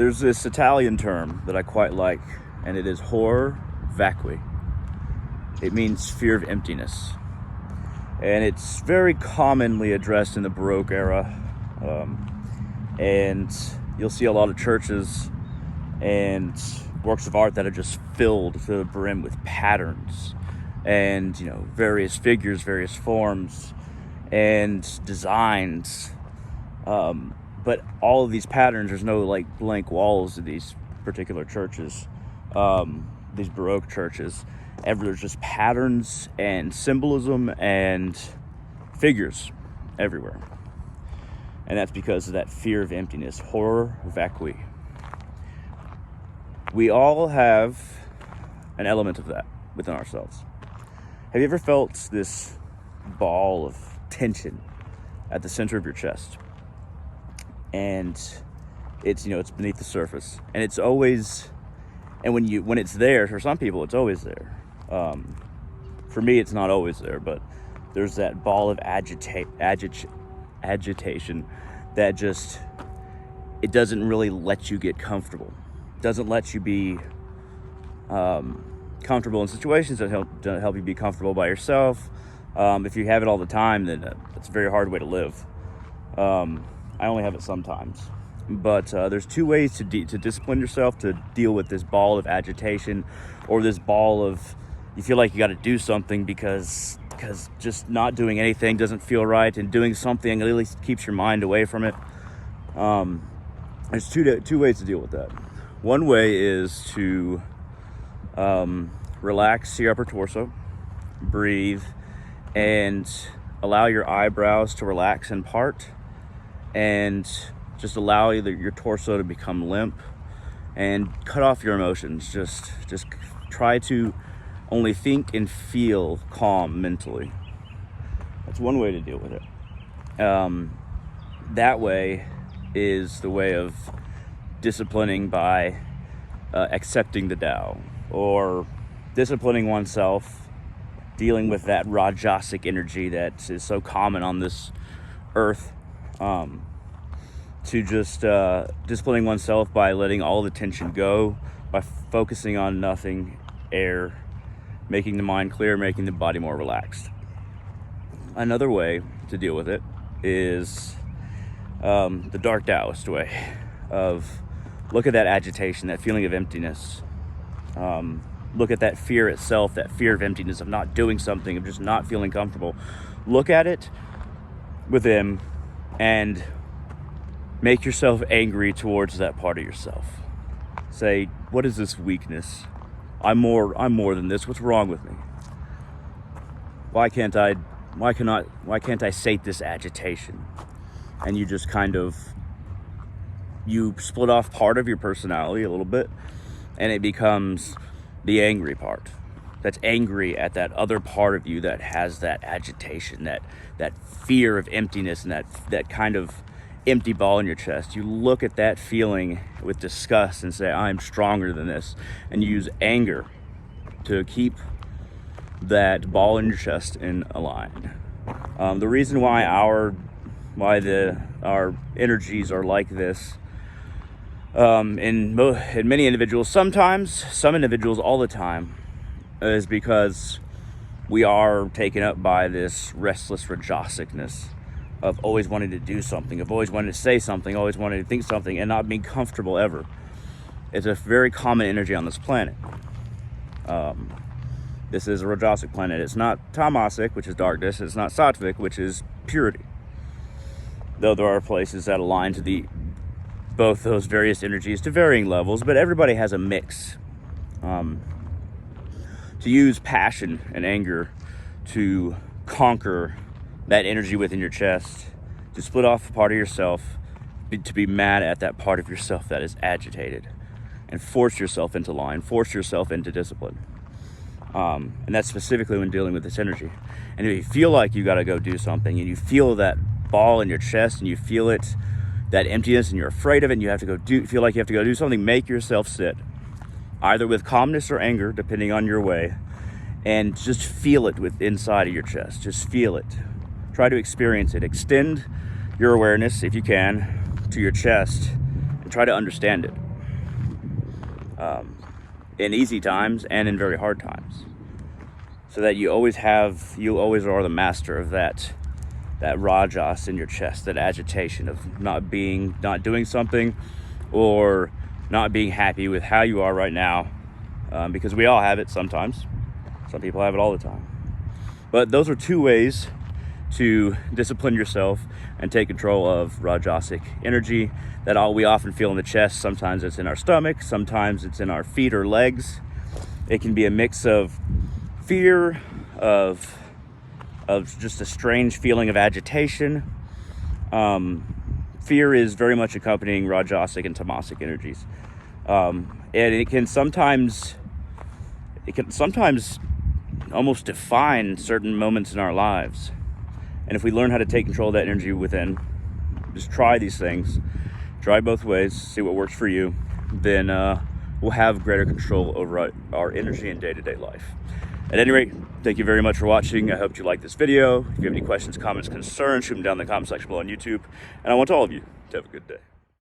There's this Italian term that I quite like, and it is horror vacui. It means fear of emptiness. And it's very commonly addressed in the Baroque era. And you'll see a lot of churches and works of art that are just filled to the brim with patterns and, various figures, various forms and designs. But all of these patterns, there's no like blank walls of these particular churches, these Baroque churches. There's just patterns and symbolism and figures everywhere. And that's because of that fear of emptiness, horror vacui. We all have an element of that within ourselves. Have you ever felt this ball of tension at the center of your chest? And it's beneath the surface, and it's always, and when it's there, for some people it's always there. For me, it's not always there, but there's that ball of agitation that just, it doesn't really let you get comfortable. It doesn't let you be comfortable in situations that help you be comfortable by yourself. If you have it all the time, then it's a very hard way to live. I only have it sometimes, but there's two ways to discipline yourself to deal with this ball of agitation, or this ball of, you feel like you got to do something because just not doing anything doesn't feel right, and doing something at least keeps your mind away from it. There's two ways to deal with that. One way is to relax your upper torso, breathe, and allow your eyebrows to relax in part, and just allow your torso to become limp, and cut off your emotions. Just try to only think and feel calm mentally. That's one way to deal with it. That way is the way of disciplining by accepting the Tao, or disciplining oneself, dealing with that Rajasic energy that is so common on this earth. To just disciplining oneself by letting all the tension go, by focusing on nothing, air, making the mind clear, making the body more relaxed. Another way to deal with it is the dark Taoist way of look at that agitation, that feeling of emptiness. Look at that fear itself, that fear of emptiness, of not doing something, of just not feeling comfortable. Look at it within and make yourself angry towards that part of yourself. Say, what is this weakness? I'm more than this. What's wrong with me? Why can't I sate this agitation? And you just you split off part of your personality a little bit, and it becomes the angry part. That's angry at that other part of you that has that agitation, that fear of emptiness, and that kind of empty ball in your chest. You look at that feeling with disgust and say, I'm stronger than this. And you use anger to keep that ball in your chest in a line. The reason why our energies are like this, in many individuals, sometimes, some individuals all the time, is because we are taken up by this restless Rajasicness of always wanting to do something, of always wanting to say something, always wanting to think something, and not being comfortable ever. It's a very common energy on this planet. This is a Rajasic planet. It's not Tamasic, which is darkness. It's not Sattvic, which is purity. Though there are places that align to both those various energies to varying levels, but everybody has a mix. To use passion and anger to conquer that energy within your chest, to split off a part of yourself, to be mad at that part of yourself that is agitated, and force yourself into line, force yourself into discipline. And that's specifically when dealing with this energy. And if you feel like you got to go do something, and you feel that ball in your chest, and you feel it, that emptiness, and you're afraid of it, and you have to feel like you have to go do something, make yourself sit, either with calmness or anger, depending on your way, and just feel it inside of your chest. Just feel it. Try to experience it. Extend your awareness, if you can, to your chest, and try to understand it. in easy times and in very hard times, so that you always are the master of that rajas in your chest, that agitation of not doing something, or not being happy with how you are right now, because we all have it sometimes. Some people have it all the time. But those are two ways to discipline yourself and take control of Rajasic energy that we often feel in the chest. Sometimes it's in our stomach, sometimes it's in our feet or legs. It can be a mix of fear, of just a strange feeling of agitation. Fear is very much accompanying Rajasic and Tamasic energies. And it can sometimes almost define certain moments in our lives. And if we learn how to take control of that energy within, just try these things, try both ways, see what works for you, then we'll have greater control over our energy in day-to-day life. At any rate, thank you very much for watching. I hope you liked this video. If you have any questions, comments, concerns, shoot them down in the comment section below on YouTube. And I want all of you to have a good day.